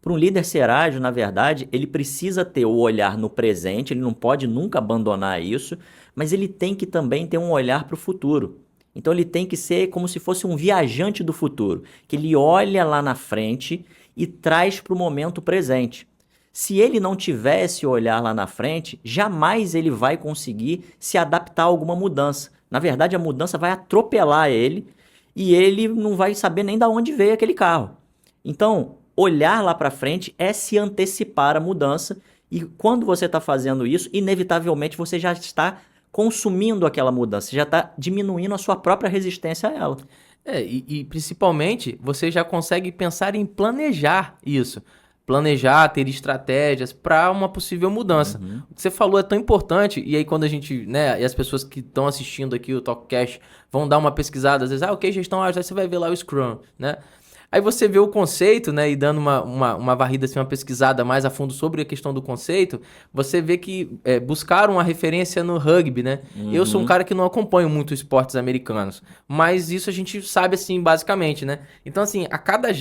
Para um líder ser ágil, na verdade, ele precisa ter o olhar no presente, ele não pode nunca abandonar isso, mas ele tem que também ter um olhar para o futuro. Então ele tem que ser como se fosse um viajante do futuro, que ele olha lá na frente e traz para o momento presente. Se ele não tiver esse olhar lá na frente, jamais ele vai conseguir se adaptar a alguma mudança. Na verdade, a mudança vai atropelar ele e ele não vai saber nem de onde veio aquele carro. Então, olhar lá para frente é se antecipar à mudança e quando você está fazendo isso, inevitavelmente você já está consumindo aquela mudança, já está diminuindo a sua própria resistência a ela. E principalmente você já consegue pensar em planejar isso. Planejar, ter estratégias para uma possível mudança. O que você falou é tão importante, e aí quando a gente, né, e as pessoas que estão assistindo aqui o TalkCast vão dar uma pesquisada, às vezes, ok, gestão ágil, aí você vai ver lá o Scrum, né? Aí você vê o conceito, né, e dando uma varrida, assim, uma pesquisada mais a fundo sobre a questão do conceito, você vê que buscaram uma referência no rugby, né? Eu sou um cara que não acompanho muito esportes americanos, mas isso a gente sabe, assim, basicamente, né? Então, assim, as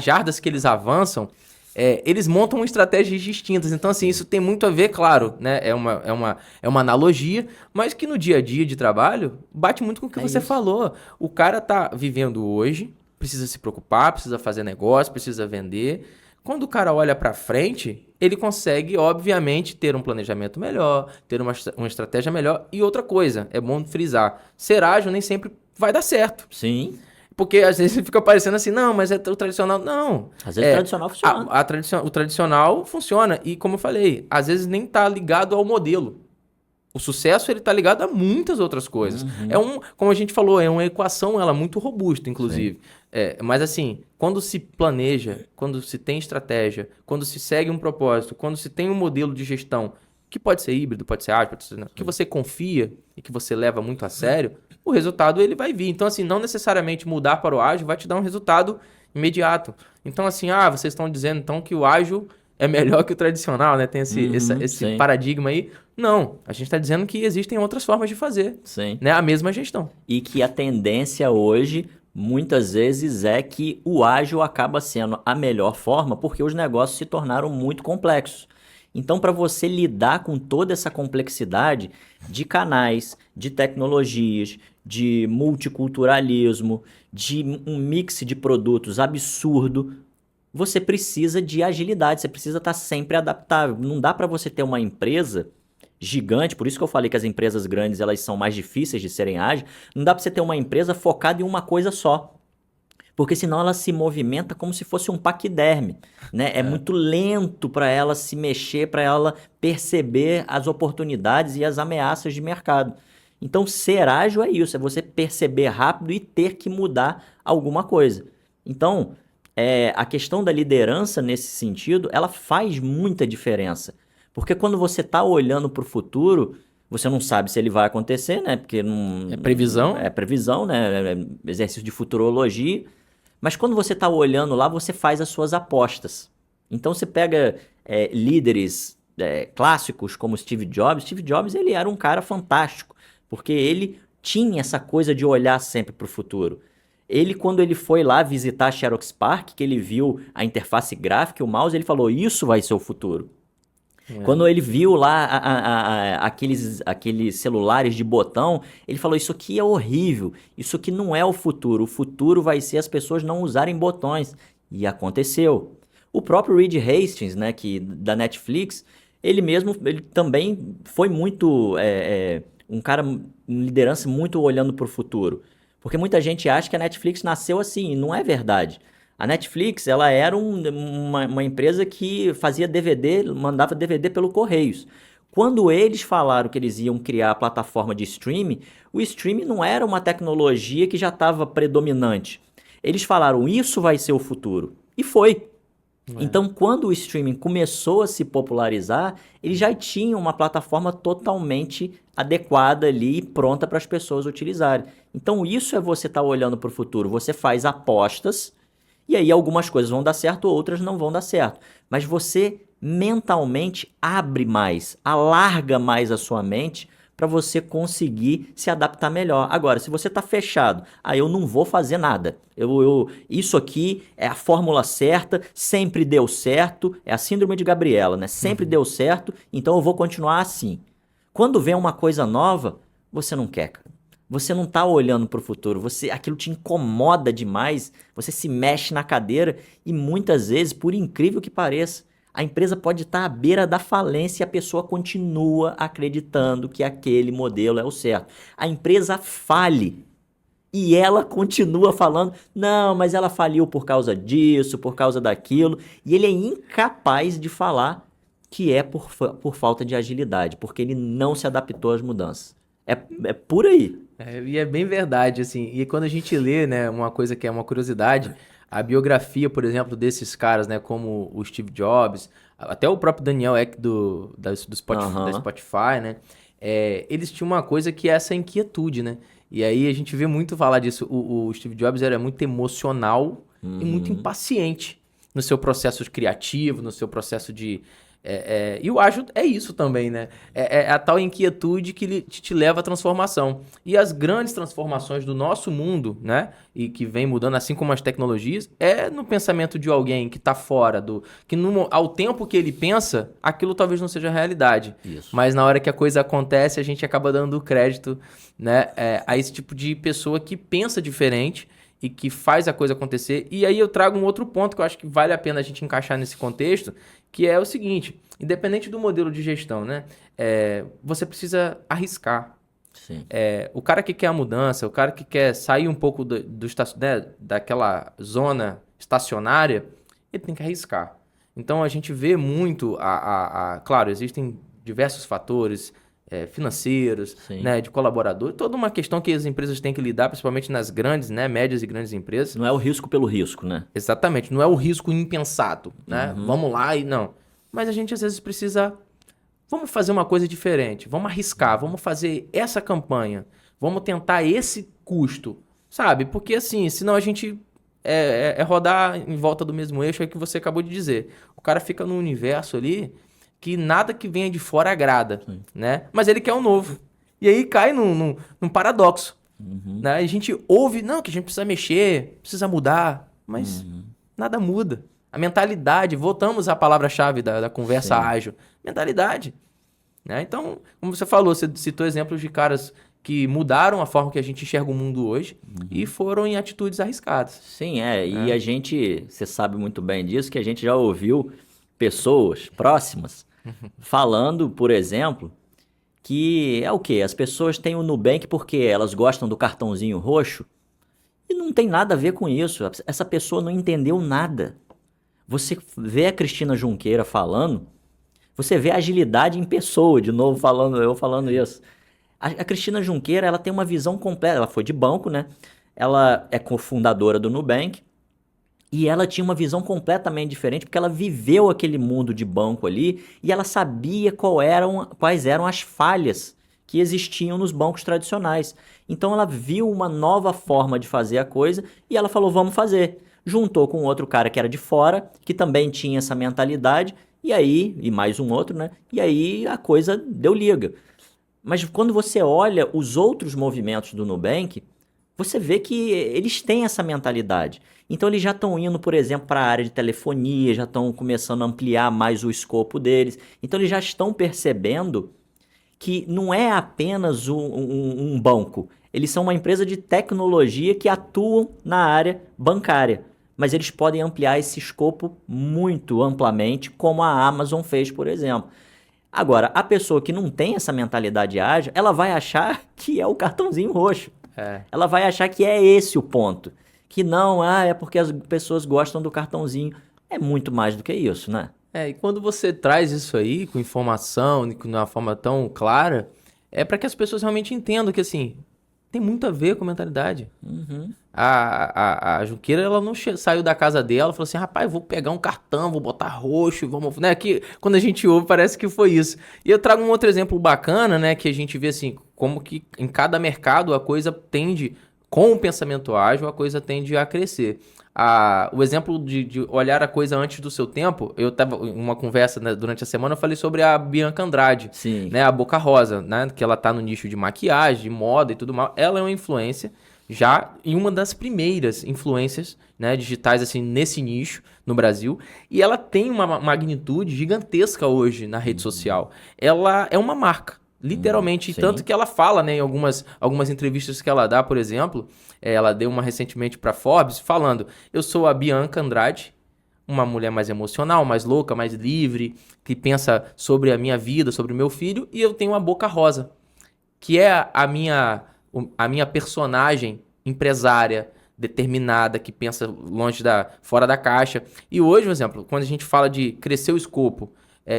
jardas que eles avançam, eles montam estratégias distintas. Então, assim, isso tem muito a ver, claro, né? É uma analogia, mas que no dia a dia de trabalho bate muito com o que você falou. O cara tá vivendo hoje, precisa se preocupar, precisa fazer negócio, precisa vender. Quando o cara olha para frente, ele consegue, obviamente, ter um planejamento melhor, ter uma estratégia melhor. E outra coisa, é bom frisar, ser ágil nem sempre vai dar certo. Sim. Porque às vezes fica parecendo assim, não, mas é o tradicional. Não. Às vezes o tradicional funciona. O tradicional funciona. E como eu falei, às vezes nem tá ligado ao modelo. O sucesso, ele tá ligado a muitas outras coisas. Como a gente falou, é uma equação, ela muito robusta, inclusive. Mas assim, quando se planeja, quando se tem estratégia, quando se segue um propósito, quando se tem um modelo de gestão, que pode ser híbrido, pode ser ágil, pode ser, que você confia e que você leva muito a sério, o resultado ele vai vir. Então, assim, não necessariamente mudar para o ágil vai te dar um resultado imediato. Então, assim, vocês estão dizendo então que o ágil é melhor que o tradicional, né? Tem esse paradigma aí. Não, a gente está dizendo que existem outras formas de fazer, né? A mesma gestão. E que a tendência hoje, muitas vezes, é que o ágil acaba sendo a melhor forma porque os negócios se tornaram muito complexos. Então, para você lidar com toda essa complexidade de canais, de tecnologias, de multiculturalismo, de um mix de produtos absurdo, você precisa de agilidade, você precisa estar sempre adaptável. Não dá para você ter uma empresa gigante, por isso que eu falei que as empresas grandes elas são mais difíceis de serem ágeis, não dá para você ter uma empresa focada em uma coisa só. Porque senão ela se movimenta como se fosse um paquiderme, né? É muito lento para ela se mexer, para ela perceber as oportunidades e as ameaças de mercado. Então, ser ágil é isso, é você perceber rápido e ter que mudar alguma coisa. Então, a questão da liderança nesse sentido, ela faz muita diferença. Porque quando você está olhando para o futuro, você não sabe se ele vai acontecer, né? Porque não... É previsão. É previsão, né? É exercício de futurologia. Mas quando você está olhando lá, você faz as suas apostas. Então você pega líderes clássicos como Steve Jobs. Steve Jobs ele era um cara fantástico, porque ele tinha essa coisa de olhar sempre para o futuro. Ele, quando ele foi lá visitar a Xerox PARC, que ele viu a interface gráfica e o mouse, ele falou, isso vai ser o futuro. Quando ele viu lá aqueles celulares de botão, ele falou, isso aqui é horrível, isso aqui não é o futuro vai ser as pessoas não usarem botões. E aconteceu. O próprio Reed Hastings, né, da Netflix, ele também foi muito, um cara, uma liderança muito olhando para o futuro. Porque muita gente acha que a Netflix nasceu assim, e não é verdade. A Netflix, ela era uma empresa que fazia DVD, mandava DVD pelo Correios. Quando eles falaram que eles iam criar a plataforma de streaming, o streaming não era uma tecnologia que já estava predominante. Eles falaram, isso vai ser o futuro. E foi. Então, quando o streaming começou a se popularizar, eles já tinham uma plataforma totalmente adequada ali e pronta para as pessoas utilizarem. Então, isso é você estar olhando para o futuro. Você faz apostas. E aí algumas coisas vão dar certo, outras não vão dar certo. Mas você mentalmente abre mais, alarga mais a sua mente para você conseguir se adaptar melhor. Agora, se você está fechado, eu não vou fazer nada. Isso aqui é a fórmula certa, sempre deu certo, é a síndrome de Gabriela, né? Sempre deu certo, então eu vou continuar assim. Quando vem uma coisa nova, você não quer, cara. Você não está olhando para o futuro, aquilo te incomoda demais, você se mexe na cadeira e muitas vezes, por incrível que pareça, a empresa pode estar à beira da falência e a pessoa continua acreditando que aquele modelo é o certo. A empresa fale e ela continua falando, não, mas ela faliu por causa disso, por causa daquilo, e ele é incapaz de falar que é por falta de agilidade, porque ele não se adaptou às mudanças. É por aí. E é bem verdade, assim. E quando a gente lê, né, uma coisa que é uma curiosidade, a biografia, por exemplo, desses caras, né, como o Steve Jobs, até o próprio Daniel Ek da Spotify, né, eles tinham uma coisa que é essa inquietude, né? E aí a gente vê muito falar disso. O Steve Jobs era muito emocional e muito impaciente no seu processo criativo, no seu processo de... E o ágil é isso também, né? É a tal inquietude que te leva à transformação. E as grandes transformações do nosso mundo, né? E que vem mudando, assim como as tecnologias, é no pensamento de alguém que está fora que ao tempo que ele pensa, aquilo talvez não seja realidade. Isso. Mas na hora que a coisa acontece, a gente acaba dando crédito, né, a esse tipo de pessoa que pensa diferente e que faz a coisa acontecer. E aí eu trago um outro ponto que eu acho que vale a pena a gente encaixar nesse contexto, que é o seguinte: independente do modelo de gestão, né, você precisa arriscar. Sim. O cara que quer a mudança, o cara que quer sair um pouco daquela zona estacionária, ele tem que arriscar. Então a gente vê muito, claro, existem diversos fatores financeiros, né, de colaborador, toda uma questão que as empresas têm que lidar, principalmente nas grandes, né, médias e grandes empresas. Não é o risco pelo risco, né? Exatamente, não é o risco impensado, né? Vamos lá e não. Mas a gente às vezes precisa, vamos fazer uma coisa diferente, vamos arriscar, vamos fazer essa campanha, vamos tentar esse custo, sabe? Porque assim, senão a gente rodar em volta do mesmo eixo, é o que você acabou de dizer. O cara fica num universo ali que nada que venha de fora agrada, né? Mas ele quer um novo. E aí cai num paradoxo. Né? A gente ouve, não, que a gente precisa mexer, precisa mudar, mas nada muda. A mentalidade, voltamos à palavra-chave da conversa ágil, mentalidade. Né? Então, como você falou, você citou exemplos de caras que mudaram a forma que a gente enxerga o mundo hoje e foram em atitudes arriscadas. Sim, e a gente, você sabe muito bem disso, que a gente já ouviu pessoas próximas falando, por exemplo, que é o quê? As pessoas têm o Nubank porque elas gostam do cartãozinho roxo e não tem nada a ver com isso. Essa pessoa não entendeu nada. Você vê a Cristina Junqueira falando, você vê a agilidade em pessoa, de novo eu falando isso. A Cristina Junqueira, ela tem uma visão completa, ela foi de banco, né? Ela é cofundadora do Nubank. E ela tinha uma visão completamente diferente, porque ela viveu aquele mundo de banco ali e ela sabia quais eram as falhas que existiam nos bancos tradicionais. Então ela viu uma nova forma de fazer a coisa e ela falou, vamos fazer. Juntou com outro cara que era de fora, que também tinha essa mentalidade, e mais um outro, né? E aí a coisa deu liga. Mas quando você olha os outros movimentos do Nubank, você vê que eles têm essa mentalidade. Então eles já estão indo, por exemplo, para a área de telefonia, já estão começando a ampliar mais o escopo deles. Então eles já estão percebendo que não é apenas um banco. Eles são uma empresa de tecnologia que atuam na área bancária. Mas eles podem ampliar esse escopo muito amplamente, como a Amazon fez, por exemplo. Agora, a pessoa que não tem essa mentalidade ágil, ela vai achar que é o cartãozinho roxo. Ela vai achar que é esse o ponto. Que não, é porque as pessoas gostam do cartãozinho. É muito mais do que isso, né? E quando você traz isso aí com informação, de uma forma tão clara, é para que as pessoas realmente entendam que, assim, tem muito a ver com a mentalidade. A Junqueira, ela não saiu da casa dela e falou assim, rapaz, vou pegar um cartão, vou botar roxo, vamos... Né? Que, quando a gente ouve, parece que foi isso. E eu trago um outro exemplo bacana, né? Que a gente vê, assim, como que em cada mercado a coisa tende, com o pensamento ágil, a coisa tende a crescer. O exemplo de olhar a coisa antes do seu tempo, eu tava em uma conversa, né, durante a semana, eu falei sobre a Bianca Andrade, Sim. né, a Boca Rosa, né, que ela tá no nicho de maquiagem, de moda e tudo mais. Ela é uma influência já e uma das primeiras influências, né, digitais assim nesse nicho no Brasil, e ela tem uma magnitude gigantesca hoje na rede social. Ela é uma marca. Literalmente, Sim. tanto que ela fala, né, em algumas entrevistas que ela dá, por exemplo, ela deu uma recentemente para Forbes, falando: eu sou a Bianca Andrade, uma mulher mais emocional, mais louca, mais livre, que pensa sobre a minha vida, sobre o meu filho, e eu tenho a Boca Rosa, que é a minha personagem empresária, determinada, que pensa fora da caixa. E hoje, por exemplo, quando a gente fala de crescer o escopo,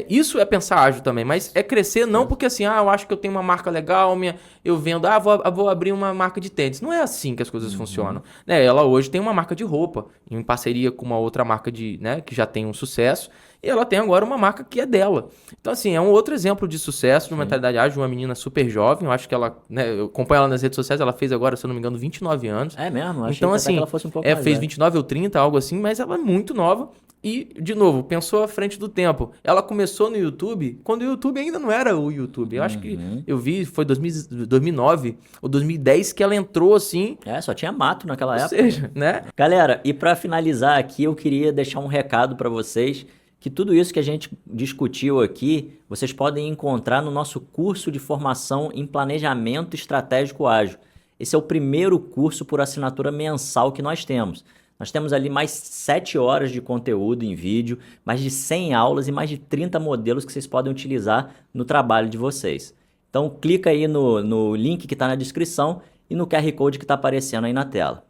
isso é pensar ágil também, mas é crescer não porque assim, eu acho que eu tenho uma marca legal, eu vendo, vou abrir uma marca de tênis. Não é assim que as coisas funcionam. Né? Ela hoje tem uma marca de roupa, em parceria com uma outra marca né, que já tem um sucesso, e ela tem agora uma marca que é dela. Então, assim, é um outro exemplo de sucesso, de mentalidade ágil, uma menina super jovem, eu acho que ela, né, eu acompanho ela nas redes sociais, ela fez agora, se eu não me engano, 29 anos. É mesmo? Achei Então, que até assim, que ela fosse um pouco mais fez velha. 29 ou 30, algo assim, mas ela é muito nova. E, de novo, pensou à frente do tempo. Ela começou no YouTube quando o YouTube ainda não era o YouTube. Eu acho que eu vi, foi 2009 ou 2010 que ela entrou assim. Só tinha mato naquela Ou época. seja, né? Galera, e para finalizar aqui, eu queria deixar um recado para vocês, que tudo isso que a gente discutiu aqui, vocês podem encontrar no nosso curso de formação em Planejamento Estratégico Ágil. Esse é o primeiro curso por assinatura mensal que nós temos. Nós temos ali mais 7 horas de conteúdo em vídeo, mais de 100 aulas e mais de 30 modelos que vocês podem utilizar no trabalho de vocês. Então clica aí no link que está na descrição e no QR Code que está aparecendo aí na tela.